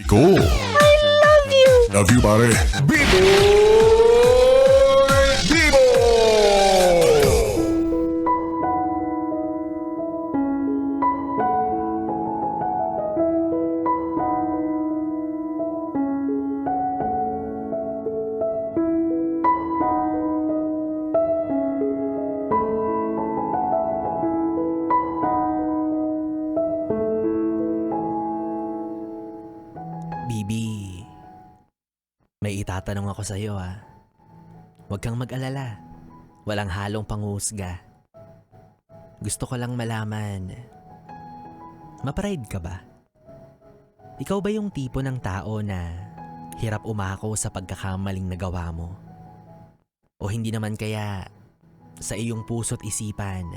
Cool. Love you, pare. Bibo! Bibi, may itatanong ako sa iyo ha. Huwag kang mag-alala. Walang halong panghusga. Gusto ko lang malaman, mapride ka ba? Ikaw ba yung tipo ng tao na hirap umako sa pagkakamaling nagawa mo? O hindi naman kaya sa iyong puso't isipan,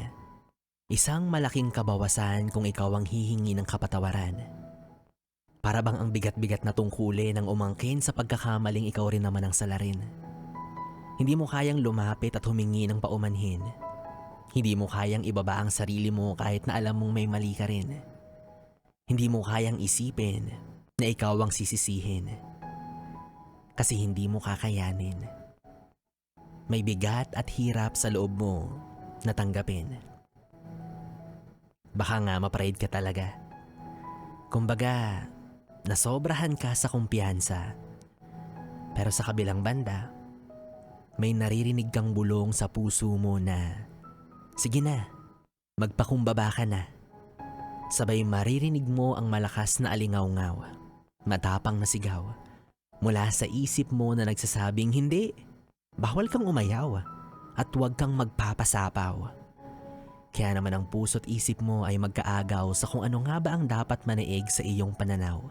isang malaking kabawasan kung ikaw ang hihingi ng kapatawaran? Para bang ang bigat-bigat na tungkulin ng umangkin sa pagkakamaling ikaw rin naman ang salarin? Hindi mo kayang lumapit at humingi ng paumanhin. Hindi mo kayang ibaba ang sarili mo kahit na alam mong may mali ka rin. Hindi mo kayang isipin na ikaw ang sisisihin. Kasi hindi mo kakayanin. May bigat at hirap sa loob mo na tanggapin. Baka nga ma-pride ka talaga. Kumbaga, nasobrahan ka sa kumpiyansa. Pero sa kabilang banda, may naririnig kang bulong sa puso mo na, sige na, magpakumbaba ka na. Sabay maririnig mo ang malakas na alingaw-ngaw, matapang na sigaw, mula sa isip mo na nagsasabing hindi, bawal kang umayaw at huwag kang magpapasapaw. Kaya naman ang puso't isip mo ay magkaagaw sa kung ano nga ba ang dapat manaig sa iyong pananaw.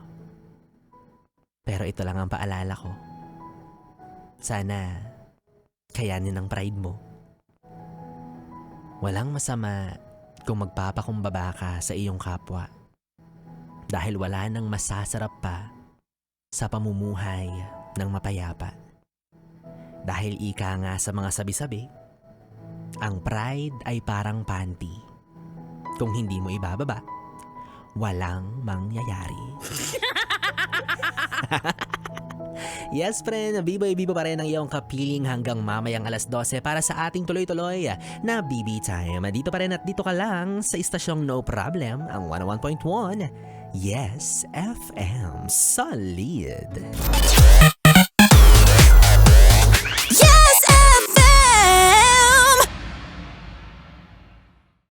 Pero ito lang ang paalala ko. Sana kayanin ang pride mo. Walang masama kung magpapakumbaba ka sa iyong kapwa. Dahil wala nang masasarap pa sa pamumuhay ng mapayapa. Dahil ika nga sa mga sabi-sabi, ang pride ay parang panty. Kung hindi mo ibababa, walang mangyayari. Yes, friend, bibo pa rin ang iyong kapiling hanggang mamayang alas 12 para sa ating tuloy-tuloy na BB Time. Dito pa rin at dito ka lang sa istasyong No Problem, ang 101.1 Yes FM Solid.